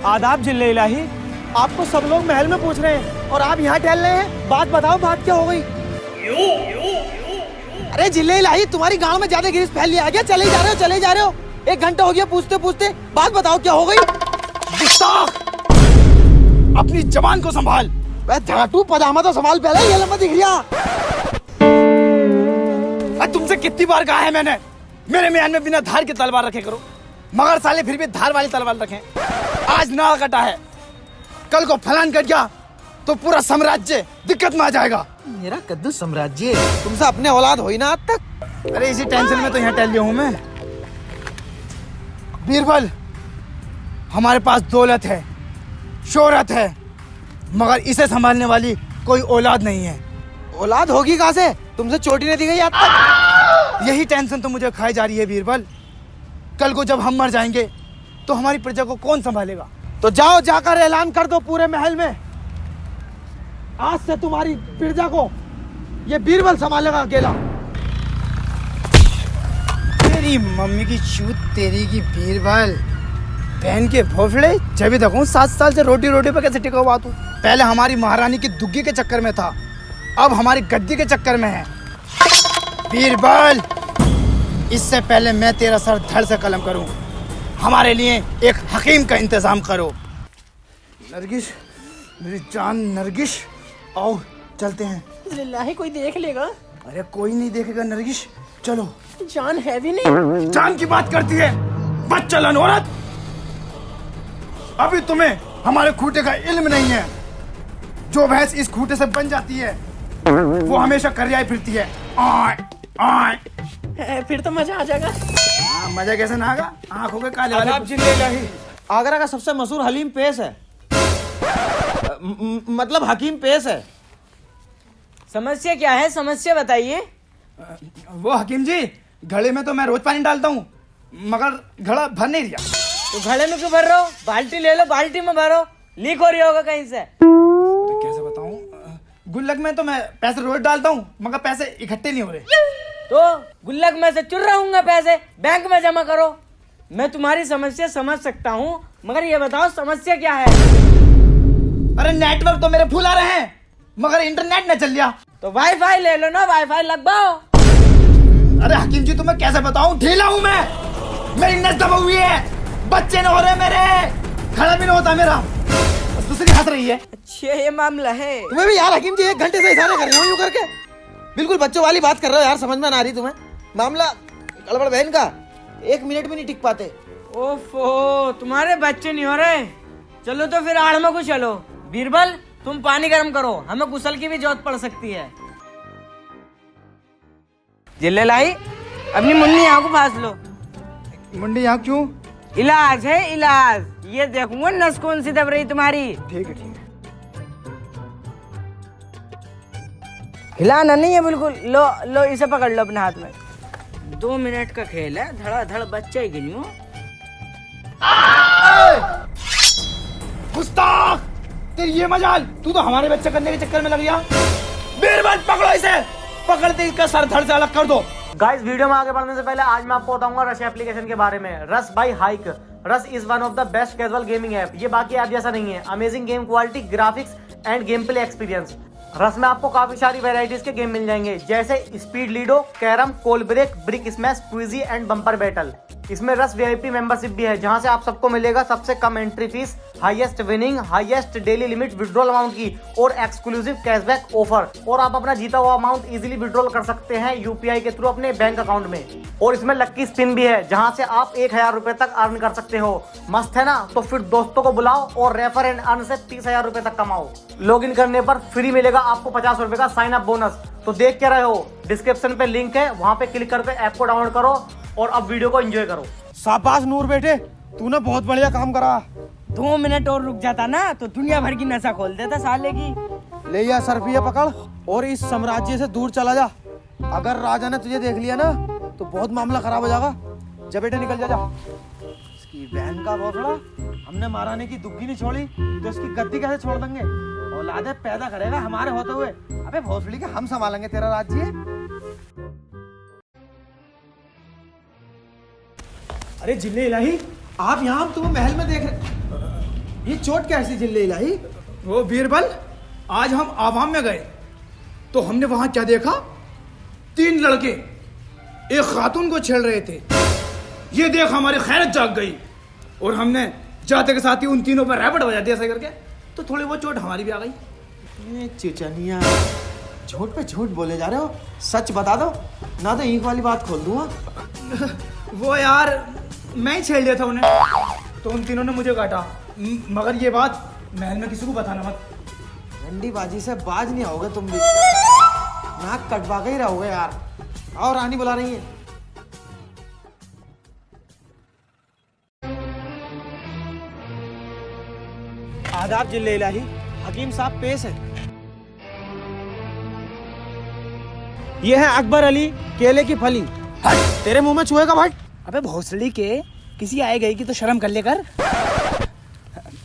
आदाब जिल्ले इलाही। आपको सब लोग महल में पूछ रहे हैं और आप यहाँ टहल रहे हैं। बात बताओ, बात क्या हो गई? अरे जिल्ले इलाही, तुम्हारी गांव में ज्यादा गिरीश फैल लिया गया। चले जा रहे हो। 1 घंटा हो गया पूछते पूछते। बात बताओ क्या हो गई? अपनी जबान को संभाल। झाटू पजामा तो संभाल पहले, ये लंबा दिख रहा। तुमसे कितनी बार कहा है मैंने, मेरे म्यान में बिना धार की तलवार रखे करो, मगर साले फिर भी धार वाली तलवार रखें। आज नाल कटा है, कल को फलान कट गया तो पूरा साम्राज्य दिक्कत में आ जाएगा। मेरा कद्दू साम्राज्य तुमसे अपने औलाद हुई ना आज तक। अरे इसी टेंशन में तो यहाँ टहल लिया हूँ मैं। बीरबल, हमारे पास दौलत है, शोहरत है, मगर इसे संभालने वाली कोई औलाद नहीं है। औलाद होगी कहाँ से? तुमसे चोटी नहीं दी गई आज तक। यही टेंशन तो मुझे खाई जा रही है बीरबल। कल को जब हम मर जाएंगे तो हमारी प्रजा को कौन संभालेगा? तो जाओ, जाकर ऐलान कर दो पूरे महल में, आज से तुम्हारी प्रजा को ये बीरबल संभालेगा अकेला। तेरी मम्मी की चूत तेरी की बीरबल, बहन के भोफड़े। जब भी देखूं 7 साल से रोटी पे कैसे टिका हुआ तू। पहले हमारी महारानी की दुग्गी के चक्कर में था, अब हमारी गद्दी के चक्कर में है। बीरबल, इससे पहले मैं तेरा सर धड़ से कलम करूं, हमारे लिए एक हकीम का इंतजाम करो। नरगिस, मेरी जान नरगिस, आओ चलते हैं। लिल्लाही, कोई देख लेगा? अरे कोई नहीं देखेगा नरगिस, चलो। जान है भी नहीं। जान की बात करती है बच्चलन औरत। अभी तुम्हें हमारे खूंटे का इल्म नहीं है। जो भैंस इस खूंटे से बन जाती है वो हमेशा करियाई फिरती है। फिर तो मजा आ जाएगा। मजा कैसे ना आगा? आंखों के काले वाले। आदाब जिल्ले इलाही। आगरा का सबसे मशहूर हलीम पेश है, मतलब हकीम पेश है। समस्या क्या है? समस्या बताइए। वो हकीम जी, घड़े में तो मैं रोज पानी डालता हूँ, मगर घड़ा भर नहीं दिया। तो घड़े में क्यों भर रहे हो? बाल्टी ले लो, बाल्टी में भरो। लीक हो रही होगा कहीं से। कैसे बताऊँ? गुल्लक में तो मैं पैसे रोज डालता हूँ, मगर पैसे इकट्ठे नहीं हो रहे। तो गुल्लक में से चुर रहूंगा पैसे, बैंक में जमा करो। मैं तुम्हारी समस्या समझ सकता हूँ, मगर ये बताओ समस्या क्या है? अरे नेटवर्क तो मेरे फुल आ रहे हैं, मगर इंटरनेट न चल लिया। तो वाईफाई ले लो ना, वाईफाई लगवाओ। अरे हकीम जी, तुम्हें कैसे बताऊं, ढीला हूं मैं, मेरी नस दबा हुई है, बच्चे न हो रहे मेरे, खड़ा भी न होता मेरा। दूसरी हंस रही है। अच्छा, ये मामला है। तुम्हें भी यार हकीम जी 1 घंटे से इशारे कर रहे हो यूं करके, बिल्कुल बच्चों वाली बात कर रहे हो यार। समझ में ना आ रही तुम्हें? मामला गड़बड़ बहन का, 1 मिनट भी नहीं टिक पाते। ओफो, तुम्हारे बच्चे नहीं हो रहे। चलो तो फिर आड़ में को चलो। बीरबल, तुम पानी गर्म करो, हमें गुसल की भी जरूरत पड़ सकती है। जिल्ले लाई, अपनी मुन्नी यहाँ को फास लो। मुंडी यहाँ क्यों? इलाज है इलाज। ये देखूंगा नस कौन सी दब रही तुम्हारी। ठीक है। हिलाना नहीं है बिल्कुल। लो लो, इसे पकड़ लो अपने हाथ में। 2 मिनट का खेल है, धड़ाधड़ बच्चा ही गिनियो। गुस्ताख, तेरी ये मजाल, तू तो हमारे बच्चे करने के चक्कर में लग गया। बीरबल, पकड़ो इसे, पकड़ते इसका सर धड़ से अलग कर दो। गाइस, वीडियो में आगे बढ़ने से पहले आज मैं आपको बताऊंगा रश एप्लीकेशन के बारे में। Rush by Hike. Rush is one of the best casual gaming app. ये बाकी ऐप जैसा नहीं है। Amazing game quality, graphics and game play experience. Rush में आपको काफी सारी वेराइटीज के गेम मिल जाएंगे, जैसे speed ludo, carrom, coal break, brick smash, quizzy and bumper battle. इसमें रश वीआईपी मेंबरशिप भी है, जहां से आप सबको मिलेगा सबसे कम entry fees, highest winning, highest daily limit withdrawal amount की और एक्सक्लूसिव कैशबैक ऑफर। और आप अपना जीता हुआ अमाउंट इजीली विड्रॉल कर सकते हैं यूपीआई के थ्रू अपने बैंक अकाउंट में। और इसमें लक्की स्पिन भी है, जहां से आप 1000 रुपए तक अर्न कर सकते हो। मस्त है ना? तो फिर दोस्तों को बुलाओ और रेफर एंड अर्न से 30,000 रुपए तक कमाओ। लॉग इन करने पर फ्री मिलेगा आपको 50 रुपए का साइन अप बोनस। तो देख क्या रहे हो? डिस्क्रिप्शन पे लिंक है, वहां पे क्लिक करके ऐप को डाउनलोड करो और अब वीडियो को एंजॉय करो। शाबाश नूर बेटे, तूने बहुत बढ़िया काम करा। 2 मिनट और रुक जाता ना तो दुनिया भर की नशा खोल देता साले की। ले या सरफिया पकड़ और इस साम्राज्य से दूर चला जा। अगर राजा ने तुझे देख लिया ना तो बहुत मामला खराब हो जाएगा। जा बेटे, निकल जा। इसकी बहन का भोसड़ा, हमने महारानी की दुग्गी नहीं छोड़ी तो इसकी गद्दी कैसे छोड़ देंगे? औलादे पैदा करेगा हमारे होते हुए। अबे भोसड़ी के हम संभालेंगे तेरा राज्य। अरे जिल्ले इलाही, आप यहाँ, हम तुम्हें महल में देख रहे। ये चोट कैसी झेल ले इलाही? वो बीरबल, आज हम आवाम में गए तो हमने वहां क्या देखा? 3 लड़के एक खातून को छेड़ रहे थे। ये देख हमारी खैरत जाग गई और हमने जाते के साथ ही उन तीनों पर रैपट बजा दिया ऐसे करके, तो थोड़ी बहुत चोट हमारी भी आ गई। ये चिचनिया, झूठ पे झूठ बोले जा रहे हो। सच बता दो ना तो ईंख वाली बात खोल दूंगा। वो यार मैं ही छेड़ लिया था उन्हें, तो उन तीनों ने मुझे काटा। मगर ये बात महल में किसी को बताना मत। रंडी बाजी से बाज नहीं आओगे तुम भी, नाक कटवा के ही रहोगे यार। और रानी बुला रही है। आदाब जिले इलाही, हकीम साहब पेश है। ये है अकबर अली केले की फली। तेरे मुंह में चूहेगा भाई? अबे भोसड़ी के, किसी आए गई की तो शर्म कर लेकर।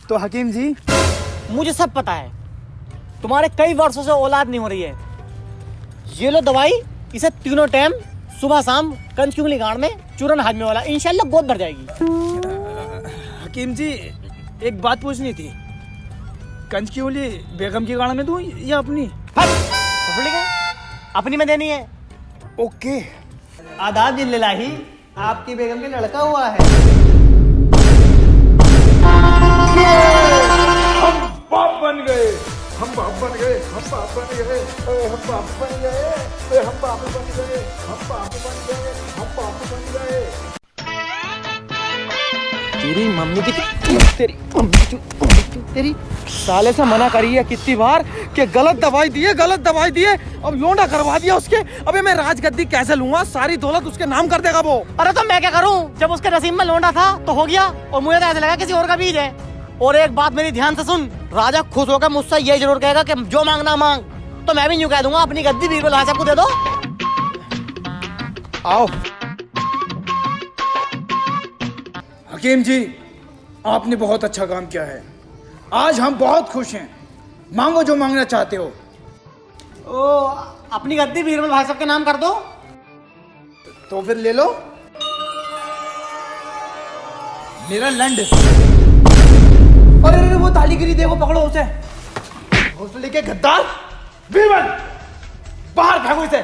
तो हकीम जी, मुझे सब पता है, तुम्हारे कई वर्षों से औलाद नहीं हो रही है। ये लो दवाई, इसे तीनों टाइम सुबह शाम कंच की उंगली गाड़ में चूरन हाजमे वाला, इंशाल्लाह गोद भर जाएगी। हकीम जी एक बात पूछनी थी, कंच की उंगली बेगम की गाड़ में दूं या अपनी? अपनी में देनी है। ओके। आदाब जिल्लाही, आपकी बेगम के लड़का हुआ है। हम बाप बन गए, हम बाप बन गए, हम बाप बन गए, हम बाप बन गए, हम बाप बन गए, हम बाप बन गए, हम बाप बन गए। तेरी मम्मी की तेरी मम्मी की तेरी साले से मना करी है कितनी बार कि गलत दवाई दिए। अब लोंडा करवा दिया उसके। अबे मैं राजगद्दी कैसे लूंगा? सारी दौलत उसके नाम कर देगा वो। अरे तो मैं क्या करूं? जब उसके नसीब में लोंडा था तो हो गया, और मुझे तो ऐसा लगा किसी और का बीज है। और एक बात मेरी ध्यान से सुन, राजा खुश होकर मुझसे ये जरूर कहेगा कि जो मांगना मांग, तो मैं भी यूं कह दूंगा अपनी गद्दी बीरबल भाई साहब को दे दो। आओ। हकीम जी, आपने बहुत अच्छा काम किया है। आज हम बहुत खुश हैं। मांगो जो मांगना चाहते हो। ओ, अपनी गद्दी बीरबल भाई साहब के नाम कर दो। तो फिर ले लो मेरा लंड। अरे वो ताली गिरी, देखो पकड़ो उसे। भोसले के गद्दार बीरबल, बाहर भागो इसे।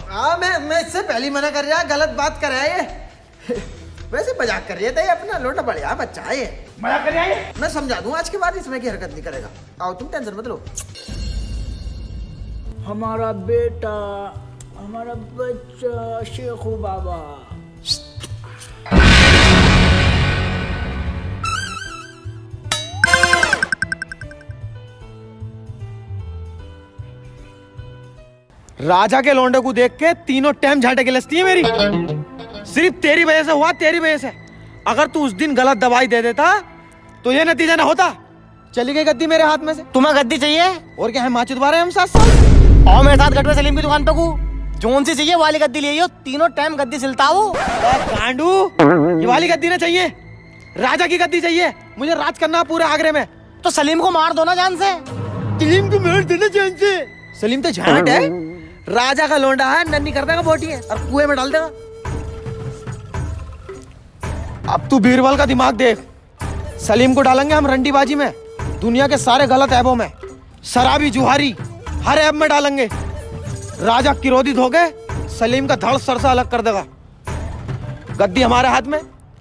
हाँ, मैं इससे पहले मना कर रहा, गलत बात कर रहा है ये। वैसे मजाक कर रहे थे, अपना लोटा बढ़िया बच्चा है ये। मजा कर आए। मैं समझा दूं, आज के बाद इसमें की हरकत नहीं करेगा। आओ, तुम टेंशन मत लो। हमारा बेटा, हमारा बच्चा शेखू बाबा। राजा के लौंडे को देख के तीनों टाइम झाटे गिलसती है मेरी। सिर्फ तेरी वजह से हुआ, तेरी वजह से। अगर तू उस दिन गलत दवाई दे देता तो ये नतीजा ना होता। चली गई गद्दी मेरे हाथ में से। तुम्हें गद्दी चाहिए? और क्या है, माचित बारे हम 7 साल। और मेरे साथ गटवे सलीम की दुकान पे को जोन सी चाहिए वाली गद्दी ले आइयो, तीनों टाइम गद्दी सिलता हो। गांडू, ये वाली गद्दी ना चाहिए, राजा की गद्दी चाहिए। मुझे राज करना पूरे आगरे में। तो सलीम को मार दो ना जान से। सलीम को मार देना जान से? सलीम तो झाट है, राजा का लौंडा है, नन्ही कर देगा बोटी है और कुएं में डाल देगा। अब तू बीरबल का दिमाग देख। सलीम को डालेंगे हम रंडीबाजी में, दुनिया के सारे गलत ऐबों में, शराबी जुहारी हर ऐब में डालेंगे। राजा क्रोधित हो गए, सलीम का धड़ सर से अलग कर देगा। गद्दी हमारे हाथ में,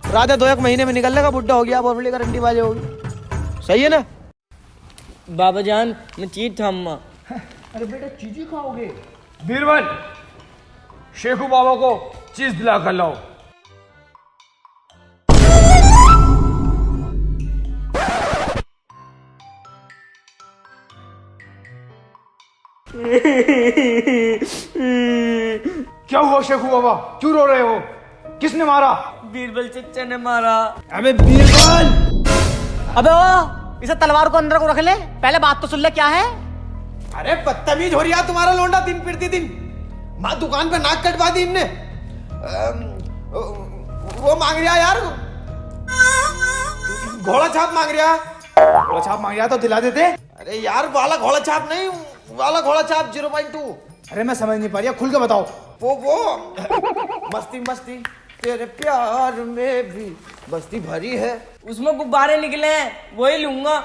राजा 2-1 महीने में निकल लेगा, बुढ़ा हो गया, बोबड़ी का रंडीबाजी होगी। सही है ना? बाबा जान, मैं चीज था अम्मा। अरे बेटा, चीज ही खाओगे? बीरबल, शेखू बाबा को चीज दिला कर लाओ। क्या हुआ शेखू बाबा, क्यों रो रहे हो? किसने मारा? बीरबल चच्चा ने मारा। अबे बीरबल! अबे ओ, इसे तलवार को अंदर को रख ले, पहले बात तो सुन ले क्या है। अरे बदतमीज हो रही है तुम्हारा लौंडा दिन फिरती दिन। माँ दुकान पे नाक कटवा दी इनने। वो मांग रहा यार, घोड़ा छाप मांग रहा। घोड़ा छाप मांग रहा तो दिला देते। अरे यार, वाला घोड़ा छाप नहीं, वाला घोड़ा छाप 0.2। अरे मैं समझ नहीं पा रही, खुल के बताओ। वो मस्ती मस्ती तेरे प्यार में भी बस्ती भरी है। उसमें गुब्बारे निकले हैं, वही लूंगा।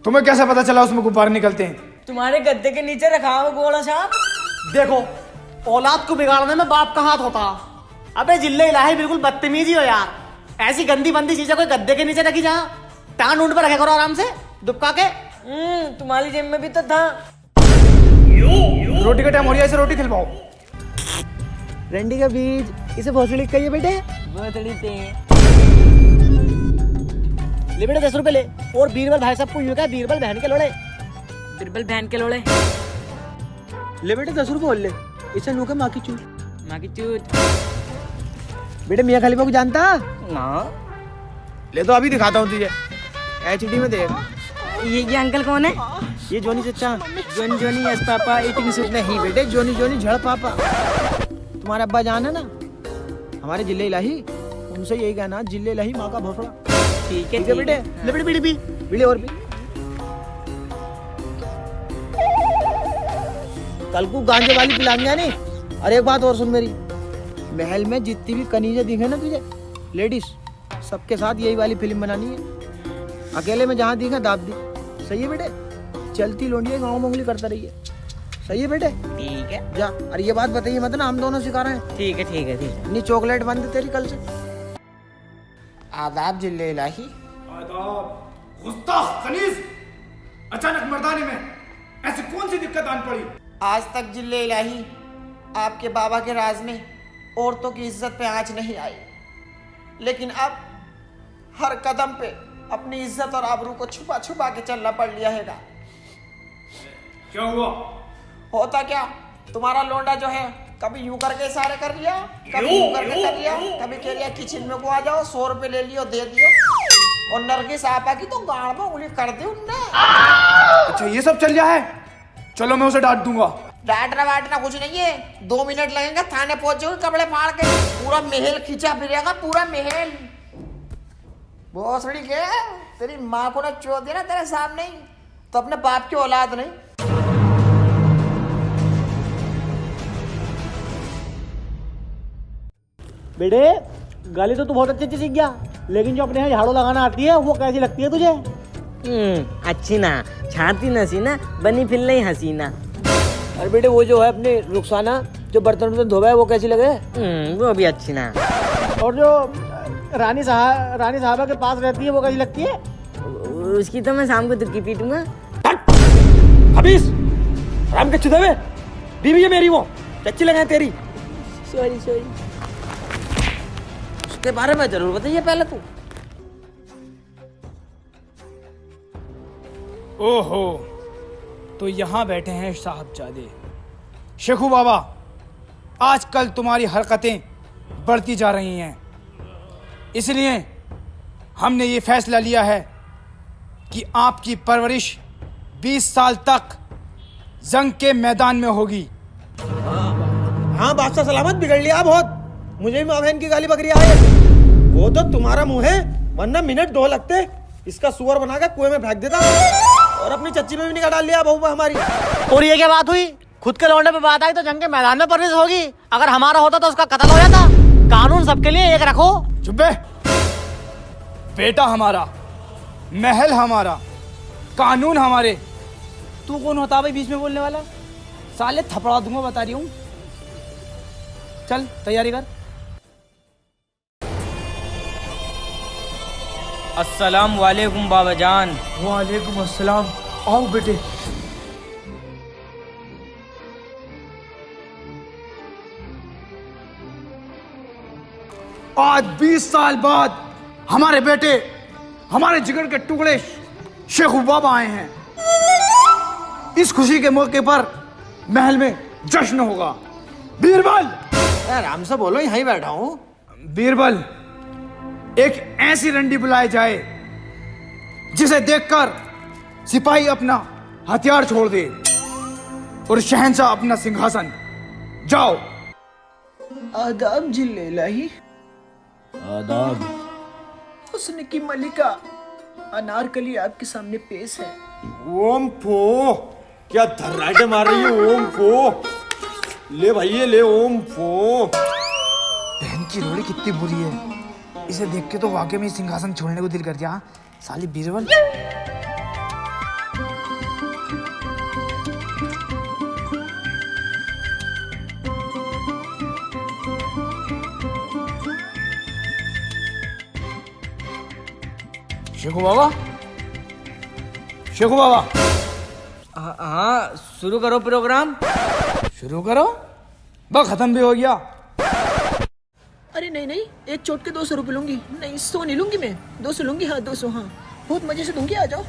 तुम्हें कैसे पता चला उसमें गुब्बारे निकलते हैं? तुम्हारे गद्दे के नीचे रखा हो गोला साहब। देखो, औलाद को बिगाड़ने में बाप का हाथ होता। अबे जिल्ले इलाही बिल्कुल बदतमीजी हो यार। ऐसी गंदी बंदी चीजें कोई गद्दे के नीचे रखी जा। टांग ऊंट पर रखे करो आराम से दुबका के। तुम्हारी जेब में भी तो था। रोटी का टाइम हो रहा है, इसे रोटी खिलवाओ। रंडी का बीज इसे भोसड़ी कहिए बेटे। भोसड़ी थे। ले बेटे 10 रुपए ले। और बीरबल भाई साहब को यूं क्या, बीरबल बहन के लोड़े। बिरबल बहन के लोड़े। ले बेटे 10 रुपए और ले, इसे नूके माँ की चूत। माँ की चूत। बेटे मियाँ खलीफा को जानता? ना। ले तो अभी दिखाता हूँ तुझे, HD में देख। ये अंकल कौन है? ये जोनी चचा। Johnny Johnny yes papa eating soup. नहीं बेटे, जोनी जोनी झड़ पापा। तुम्हारे अब्बा जान है ना, हमारे जिले इलाही, उनसे यही कहना, जिले इलाही माँ का भोसड़ा। ठीक है बेटे। ले बेटे बीड़ी पी, बीड़ी और पी। कल को गांजे वाली पिलाएंगे नहीं। और एक बात और सुन मेरी, महल में जितनी भी कनीजे दिखे ना तुझे, लेडीज, सबके साथ यही वाली फिल्म बनानी है। अकेले में जहाँ दिखा दाब दी। सही है बेटे? चलती लोंडिया गाँव मंगली करता रही है। सही है बेटे? ठीक है। जा। अरे ये बात बताइए मत ना, हम दोनों सिखा रहे हैं। ठीक है ठीक है ठीक है। नहीं चॉकलेट बंद तेरी कल से। आदाब जिले इलाही। आदाब। गुस्ताख खनीज, अचानक मर्दाने में ऐसी कौन सी दिक्कत आन पड़ी? आज तक जिले इलाही आपके बाबा के राज में औरतों की इज्जत पे आंच नहीं आई, लेकिन अब हर कदम पे अपनी इज्जत और आबरू को छुपा छुपा के चलना पड़ लिया है। क्या हुआ? होता क्या, तुम्हारा लोंडा जो है कभी यूं करके इशारे कर लिया, कभी यूं करके कर लिया, कभी कह लिया किचन में को आ जाओ, 100 रुपए ले लियो दे दियो, और नरगिस आपा की तो गाड़ में उंगली कर दी उनने। अच्छा ये सब चल रहा है? चलो मैं उसे डांट दूंगा। डांटना वाटना कुछ नहीं है, 2 मिनट लगेंगे, थाने पहुंच जाओगे कपड़े फाड़ के, पूरा महल खींचा फिरेगा, पूरा महल। भोसड़ी के तेरी माँ को ना चोट दिया ना तेरे सामने ही, तो अपने बाप की औलाद नहीं। बेटे गाली तो तू बहुत अच्छी अच्छी सीख गया, लेकिन जो अपने यहाँ झाड़ू लगाना आती है वो कैसी लगती है तुझे? अच्छी ना, छाती नसीना, बनी फिर नहीं हसीना। अरे बेटे वो जो है अपने रुखसाना जो बर्तन धोबा है वो कैसी लगे? वो भी अच्छी ना। और जो रानी साहबा के पास रहती है वो कैसी लगती है? उसकी तो मैं शाम को दुक्की पीटूंगा। हबीस राम के चुदे में बीवी है मेरी, वो चच्ची लगाए तेरी। Sorry sorry. उसके बारे में जरूर बताइए पहले तू। ओहो, तो यहाँ बैठे हैं साहबजादे। शेखू बाबा, आजकल तुम्हारी हरकतें बढ़ती जा रही हैं, इसलिए हमने ये फैसला लिया है कि आपकी परवरिश 20 साल तक जंग के मैदान में होगी। हाँ बादशाह सलामत, बिगड़ लिया बहुत। मुझे भी माँ बहन की गाली बकरी आई। वो तो तुम्हारा मुंह है, वरना मिनट 2 लगते इसका सुअर बना के कुएं में फेंक देता, और अपनी चच्ची में भी निकाल डाल लिया बहू हमारी। और ये क्या बात हुई? खुद के लौंडे पे बात आई तो जंग के मैदान में परवरिश होगी। अगर हमारा होता तो उसका कत्ल हो जाता। कानून सबके लिए एक रखो। चुप बे। बेटा हमारा, महल हमारा, कानून हमारे। तू कौन होता भाई बीच में बोलने वाला? साले थपड़ा दूंगा, बता रही हूँ। चल तैयारी कर। अस्सलाम वालेकुम बाबा जान। वालेकुम अस्सलाम। आओ बेटे। आज 20 साल बाद हमारे बेटे, हमारे जिगर के टुकड़े शेखू बाबा आए हैं। इस खुशी के मौके पर महल में जश्न होगा। बीरबल, आराम से बोलो, यहीं बैठा हूँ। बीरबल, एक ऐसी रंडी बुलाई जाए जिसे देखकर सिपाही अपना हथियार छोड़ दे और शहंशाह अपना सिंहासन। जाओ। आदाब जिले इलाही। आदाब। हुस्न की मलिका अनारकली आपके सामने पेश है। ओम फो, क्या धर्राटे मार रही है? ओम फो, ले भाई ये ले। ओम फो। बहन इसकी रोड़ी कितनी बुरी है। इसे देख के तो वाकई में सिंहासन छोड़ने को दिल कर दिया। साली बीरबल। शेखू बाबा, शेखू बाबा, हाँ शुरू करो प्रोग्राम। शुरू करो। बस खत्म भी हो गया। अरे नहीं नहीं, एक चोट के 200 रुपये लूंगी। नहीं 100 नहीं लूंगी मैं, 200 लूंगी। हाँ 200, हाँ बहुत मजे से दूंगी। आ जाओ।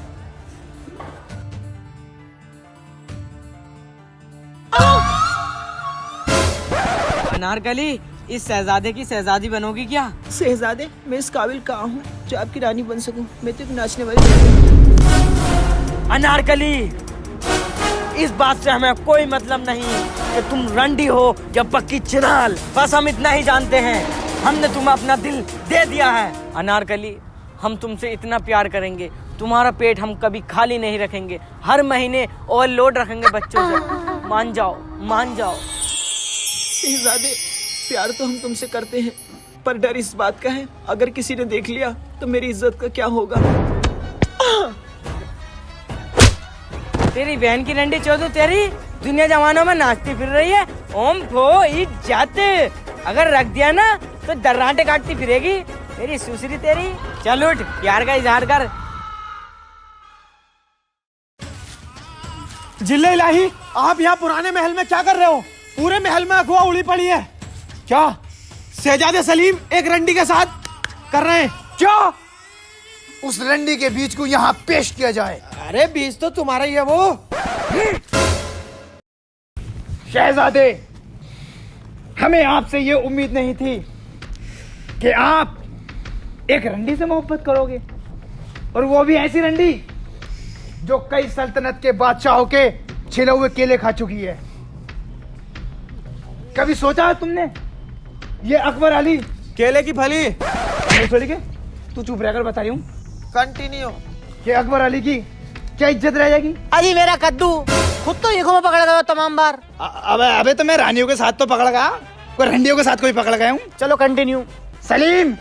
अनारकली, इस शहजादे की शहजादी बनोगी क्या? शहजादे, मैं इस काबिल कहाँ हूँ जो आपकी रानी बन सकूं? मैं तो एक नाचने वाली लड़की हूँ। अनारकली, इस बात से हमें कोई मतलब नहीं कि तुम रंडी हो या पक्की चिनाल। बस हम इतना ही जानते हैं, हमने तुम्हें अपना दिल दे दिया है। अनारकली, हम तुमसे इतना प्यार करेंगे, तुम्हारा पेट हम कभी खाली नहीं रखेंगे। हर महीने ओवरलोड रखेंगे बच्चों से। मान जाओ, मान जाओ। शहजादे, प्यार तो हम तुमसे करते हैं, पर डर इस बात का है अगर किसी ने देख लिया तो मेरी इज्जत का क्या होगा? तेरी बहन की रंडी चौधरी तेरी दुनिया जमानों में नाचती फिर रही है। ओम फो इज्जत, अगर रख दिया ना तो दर्रांटे काटती फिरेगी। मेरी सुसरी तेरी। चल उठ, प्यार का इजहार कर। जिले इलाही, आप यहाँ पुराने महल में क्या कर रहे हो? पूरे महल में अफवाह उड़ी पड़ी है। क्या शहजादे सलीम एक रंडी के साथ कर रहे हैं? क्या उस रंडी के बीच को यहाँ पेश किया जाए? अरे बीज तो तुम्हारा ही है वो। शहजादे, हमें आपसे ये उम्मीद नहीं थी कि आप एक रंडी से मोहब्बत करोगे, और वो भी ऐसी रंडी जो कई सल्तनत के बादशाहों के छिले हुए केले खा चुकी है। कभी सोचा है तुमने ये अकबर अली केले की फली। के तू चुप रहकर बता रही हूँ कंटिन्यू। कि अकबर अली की क्या इज्जत रह जाएगी? अजी मेरा कद्दू खुद तो ईखों में पकड़ गया तमाम बार। अबे अबे तो मैं रानियों के साथ तो पकड़ गया, कोई रंडियों के साथ कोई पकड़ गया हूँ। चलो कंटिन्यू। सलीम,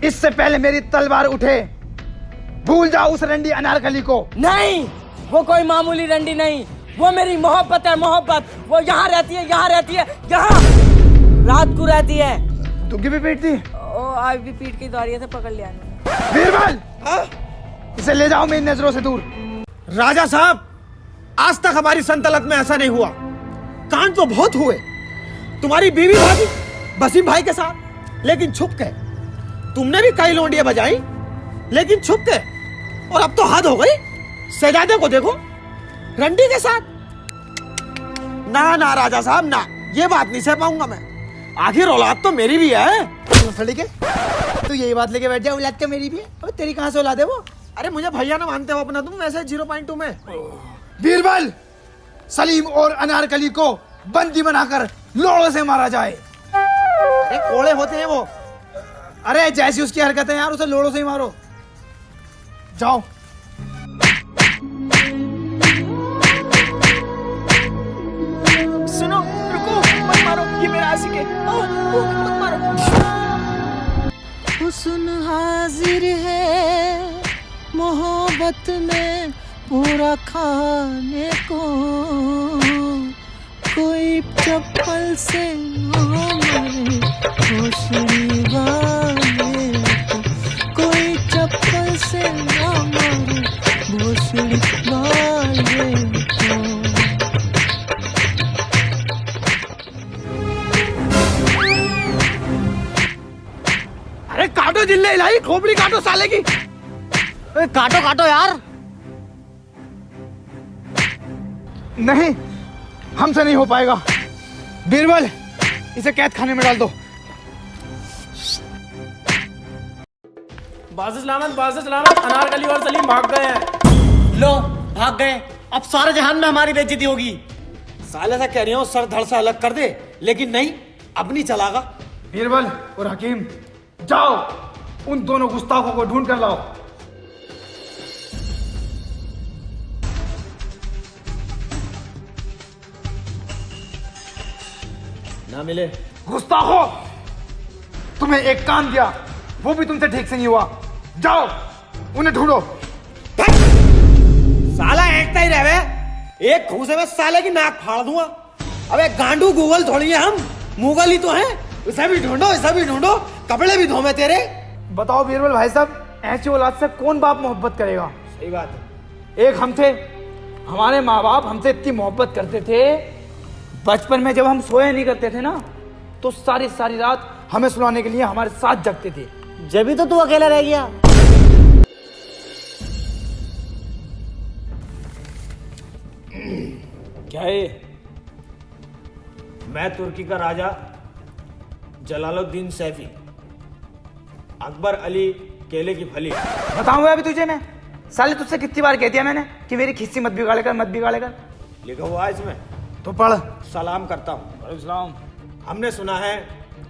इससे पहले मेरी तलवार उठे, भूल जाओ उस रंडी अनारकली को। नहीं, वो कोई मामूली रंडी नहीं, वो मेरी मोहब्बत है, मोहब्बत। वो यहाँ रहती है, यहाँ रहती है, यहाँ रात को रहती है। दुग्गी भी पीटती? ओ आज भी पीट की दौरिया से पकड़ लिया। बीरबल, इसे ले जाओ मेरी नजरों से दूर। राजा साहब, आज तक हमारी सल्तनत में ऐसा नहीं हुआ। कांड तो बहुत हुए, तुम्हारी बीवी भाभी वसीम भाई के साथ, लेकिन छुप के। तुमने भी कई लोंडियां बजाई, लेकिन छुप के। और अब तो हद हो गई, शहजादे को देखो रंडी के साथ। ना ना राजा साहब ना, ये बात नहीं सह पाऊंगा मैं। आखिर औलाद तो मेरी भी है। तू यही बात लेके बैठ जा, औलाद क्या मेरी भी है? अबे तेरी कहां से औलाद है वो? अरे मुझे भैया ना मानते हो अपना तुम, वैसे 0.2 में। बीरबल, सलीम और अनारकली को बंदी बनाकर लोड़ों से मारा जाए। अरे कोड़े होते हैं वो। अरे जैसी उसकी हरकतें यार, उसे लोड़ों से ही मारो। जाओ। सुनो, रुको, मत मारो, ये मेरा आशिक है। मत मारो। हुस्न हाजिर है मोहब्बत में पूरा खाने को, कोई चप्पल से मारे भोसड़ी वाले को, कोई चप्पल से मारे भोसड़ी वाले को। अरे काटो जिले इलाही, खोपड़ी काटो साले की। काटो काटो यार। नहीं, हमसे नहीं हो पाएगा। बीरबल, इसे कैद खाने में डाल दो। बाज़ सलामत, अनारकली और सलीम भाग गए हैं। लो भाग गए, अब सारे जहान में हमारी बेइज्जती होगी। साले से कह रही हूँ सर धड़ से अलग कर दे, लेकिन नहीं, अब नहीं चलागा। बीरबल और हकीम, जाओ उन दोनों गुस्ताखों को ढूंढ कर लाओ। ना मिले। गुस्ताखो, तुम्हें एक काम दिया, वो भी तुमसे ठीक से नहीं हुआ। जाओ उन्हें ढूंढो। साला ऐंठता ही रहे, एक घूसे में साले की नाक फाड़ दूंगा। अबे गांडू गूगल थोड़ी है हम, मुगल ही तो हैं। इसे भी ढूंढो, इसे भी ढूंढो, कपड़े भी धोमे तेरे। बताओ बीरबल भाई साहब, ऐसी औलाद से कौन बाप मोहब्बत करेगा? सही बात है। एक हम थे, हमारे माँ बाप हमसे इतनी मोहब्बत करते थे, बचपन में जब हम सोया नहीं करते थे ना, तो सारी सारी रात हमें सुलाने के लिए हमारे साथ जगते थे। जब भी तो तू अकेला रह गया। क्या है? मैं तुर्की का राजा जलालुद्दीन सैफी, अकबर अली केले की फली। बताऊंगा अभी तुझे मैं, साले तुझसे कितनी बार कह दिया मैंने कि मेरी खिस्सी मत बिगाड़े कर, मत बिगाड़े कर। लिखा हुआ है इसमें। तो पढ़। सलाम करता हूँ। इस्लाम। हमने सुना है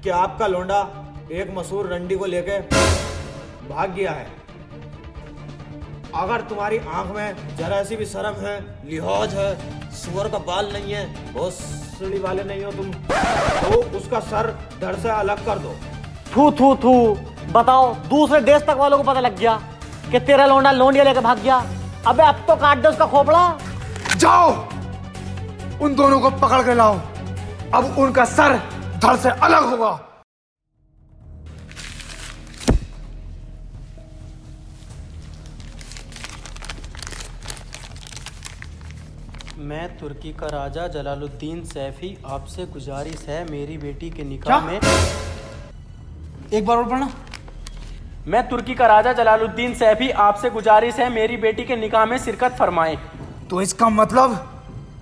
कि आपका लोंडा एक मशहूर रंडी को लेके भाग गया है। अगर तुम्हारी आंख में जरा सी भी शर्म है, लिहाज है, सुअर का बाल नहीं है, बहुत सीढ़ी वाले नहीं हो तुम, तो उसका सर धड़ से अलग कर दो। थू थू थू, बताओ दूसरे देश तक वालों को पता लग गया कि तेरा लोंडा लोंडिया लेकर भाग गया। अबे अब तो काट दो उसका खोपड़ा। जाओ उन दोनों को पकड़ कर लाओ, अब उनका सर धड़ से अलग होगा। मैं तुर्की का राजा जलालुद्दीन सैफी, आपसे गुजारिश है मेरी बेटी के निकाह में। एक बार और पढ़ना। मैं तुर्की का राजा जलालुद्दीन सैफी, आपसे गुजारिश है मेरी बेटी के निकाह में शिरकत फरमाएं। तो इसका मतलब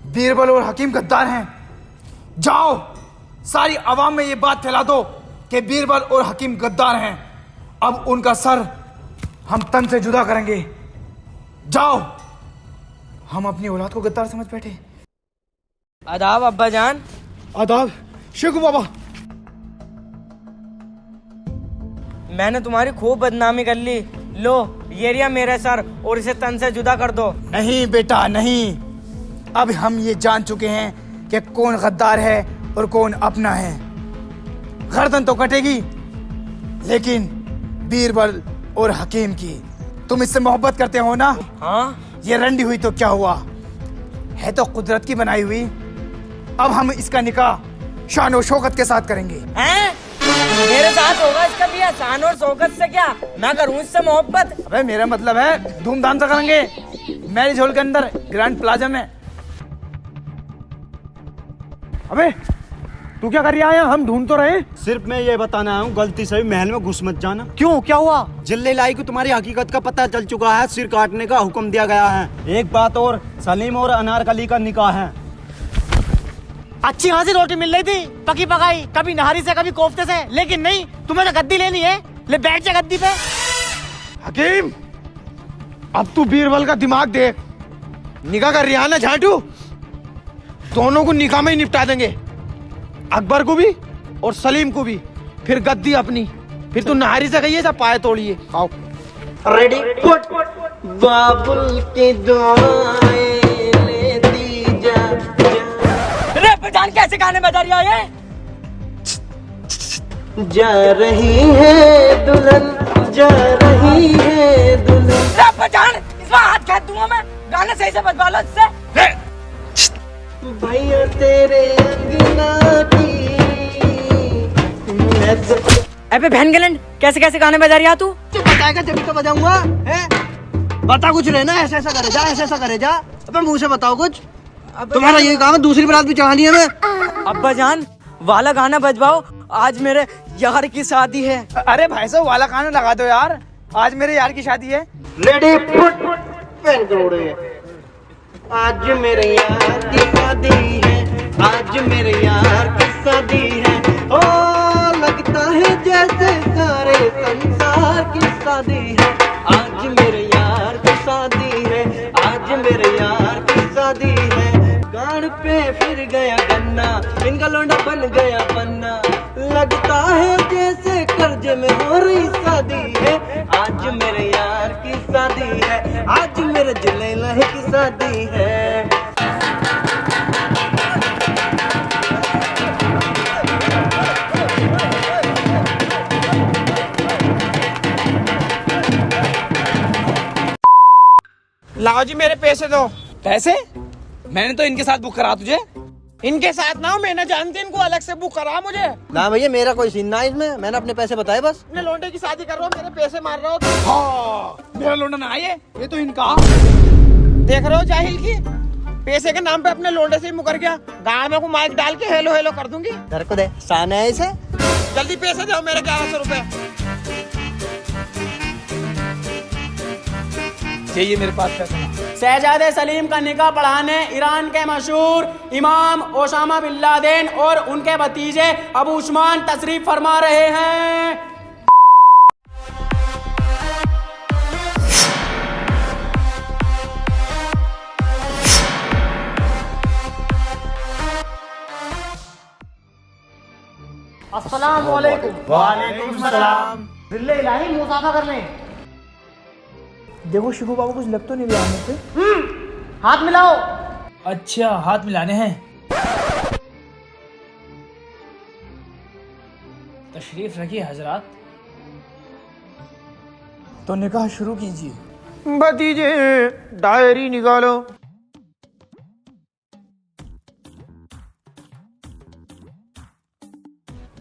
बीरबल और हकीम गद्दार हैं। जाओ सारी आवाम में ये बात फैला दो कि बीरबल और हकीम गद्दार हैं। अब उनका सर हम तन से जुदा करेंगे। जाओ, हम अपनी औलाद को गद्दार समझ बैठे। आदाब अब्बा जान। आदाब शेखू बाबा। मैंने तुम्हारी खूब बदनामी कर ली। लो ये रिया मेरा सर, और इसे तन से जुदा कर दो। नहीं बेटा नहीं, अब हम ये जान चुके हैं कि कौन गद्दार है और कौन अपना है। गर्दन तो कटेगी, लेकिन बीरबल और हकीम की तुम इससे मोहब्बत करते हो ना? हाँ, ये रंडी हुई तो क्या हुआ, है तो कुदरत की बनाई हुई। अब हम इसका निकाह शान और शौकत के साथ करेंगे। हैं? मेरे साथ होगा इसका भी, शान और शौकत से क्या, मैं करूँ इससे मोहब्बत? अबे मेरा मतलब है धूमधाम से करेंगे, मैरिज हॉल के अंदर ग्रैंड प्लाजा में। अबे तू क्या कर रहा है? हम ढूंढ तो रहे। सिर्फ मैं ये बताना आया हूँ, गलती से भी महल में घुस मत जाना। क्यों, क्या हुआ? जिल्ले लाई को तुम्हारी हकीकत का पता चल चुका है, सिर काटने का हुक्म दिया गया है। एक बात और, सलीम और अनारकली का निकाह है। अच्छी खासी रोटी मिल रही थी, पकी पकाई, कभी नहारी से कभी कोफ्ते से, लेकिन नहीं, तुम्हें तो गद्दी लेनी है। ले बैठ जा गद्दी पे। हकीम, अब तू बीरबल का दिमाग देख। निकाह कर रहा है ना झाटू, दोनों को निकाह में ही निपटा देंगे, अकबर को भी और सलीम को भी। फिर गद्दी अपनी, फिर तू नहारी से कहिए, सब पाए तोड़िए। आओ रेडी पुट बाबुल की दुआएं लेती जा। रे पठान कैसे गाने बजा रही है? जा रही है दुल्हन, जा रही है दुल्हन। रे पठान, इसमें हाथ खेच दूंगा मैं, गाने सही से बजवा लो इससे। भैया तेरे अंगना की। अबे बहन गलन, कैसे कैसे गाने बजा रही है तू? तू बताएगा जब तो बजाऊंगा। हैं? बता कुछ रहना, ऐसा ऐसा करे जा, ऐसा ऐसा करे जा। अबे मुंह से बताओ कुछ। तुम्हारा ये काम है, दूसरी बारात भी चढ़ानी है मैं। अब्बा जान वाला गाना बजवाओ, आज मेरे यार की शादी है। अरे भाई साहब वाला गाना लगा दो यार, आज मेरे यार की शादी है। रेडी फुट पेन करोड़े। आज मेरे यार की शादी है, आज मेरे यार की शादी है। ओ लगता है जैसे सारे संसार की शादी है। आज मेरे यार की शादी है, आज मेरे यार की शादी है। गाड़ पे फिर गया गन्ना, इनका लौंडा बन गया पन्ना। लगता है जैसे कर्जे में हो रही शादी है। आज मेरे यार की शादी है, आज मेरे जलेला की शादी है। लाओ जी मेरे पैसे दो। पैसे? मैंने तो इनके साथ बुक करा तुझे। इनके साथ ना हो, मैं ना जानती इनको, अलग से बुक करा मुझे। ना भैया मेरा कोई सीन ना इसमें, मैंने अपने पैसे बताए बस। अपने लौंडे की शादी कर रहे हो, मेरे पैसे मार रहे हो। हाँ, मेरा लौंडा ना आए, ये तो इनका। देख रहे हो जाहिल की, पैसे के नाम पे अपने लौंडे से ही मुकर गया। गाँव में को माइक डाल के हेलो हेलो कर दूंगी। घर को दे, शान है इसे। जल्दी पैसे दो मेरे 1100 रुपए। चाहिए मेरे पास पैसा। शहजादे सलीम का निकाह पढ़ाने ईरान के मशहूर इमाम ओसामा बिन लादेन और उनके भतीजे अबू उस्मान तशरीफ फरमा रहे हैं। अस्सलाम वालेकुम। वालेकुम सलाम। दिल्ली इलाही मुसाफा करने। देखो शिबू बाबू कुछ लग तो नहीं रहा मुझे। हाथ मिलाओ। अच्छा, हाथ मिलाने हैं। तशरीफ रखिए हजरात। तो निकाह शुरू कीजिए। भतीजे डायरी निकालो।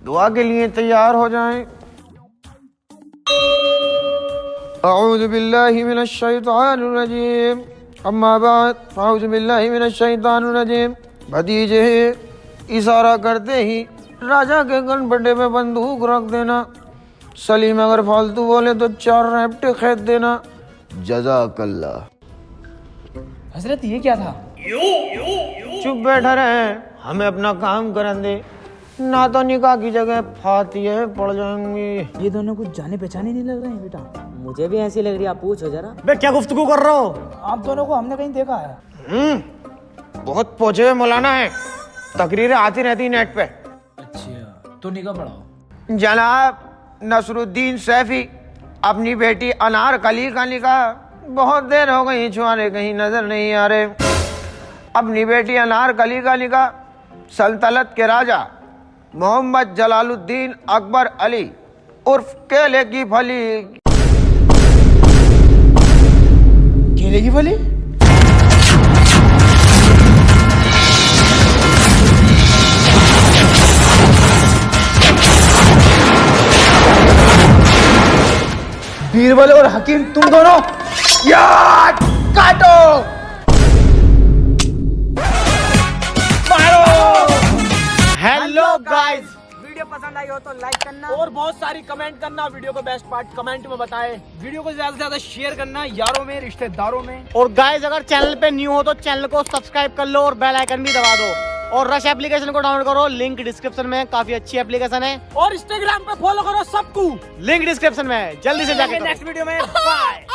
दुआ के लिए तैयार हो जाएं। अऊज़ु बिल्लाहि मिनश शैतानिर रजीम। अम्मा बाद अऊज़ु बिल्लाहि मिनश शैतानिर रजीम। भतीजे इशारा करते ही राजा के गनपटे में बंदूक रख देना। सलीम अगर फालतू बोले तो 4 रैप्टे खेद देना। जज़ाकल्लाह। हजरत ये क्या था? चुप बैठा रहे, हमें अपना काम करने दे, ना तो निकाह की जगह फातिहे पड़ जाएंगी। ये दोनों कुछ जाने पहचाने नहीं लग रहे हैं बेटा। मुझे भी ऐसी लग रही है, आप पूछो जरा। बे क्या गुफ्तगू कर रहे हो? आप दोनों को हमने कहीं देखा है। बहुत पहुंचे हुए मौलाना है, तकरीरें आती रहती नेट पे। अच्छा, तो निकाह पढ़ाओ। जनाब नसरुद्दीन सैफी अपनी बेटी अनार कली का निकाह बहुत देर हो गई छुआरे कहीं नजर नहीं आ रहे। अपनी बेटी अनार कली का निकाह सल्तनत के राजा मोहम्मद जलालुद्दीन अकबर अली उर्फ केले की फली। केले की फली? बीरबल और हकीम तुम दोनों यार काटो। हेलो गाइस, वीडियो पसंद आई हो तो लाइक करना और बहुत सारी कमेंट करना। वीडियो को बेस्ट पार्ट कमेंट में बताए। वीडियो को ज्यादा से ज्यादा शेयर करना यारों में, रिश्तेदारों में। और गाइस अगर चैनल पे न्यू हो तो चैनल को सब्सक्राइब कर लो और बेल आइकन भी दबा दो। और रश एप्लीकेशन को डाउनलोड करो, लिंक डिस्क्रिप्शन में, काफी अच्छी एप्लीकेशन है। और इंस्टाग्राम पे फॉलो करो सबको, लिंक डिस्क्रिप्शन में है, जल्दी से जाके करो। नेक्स्ट वीडियो में बाय।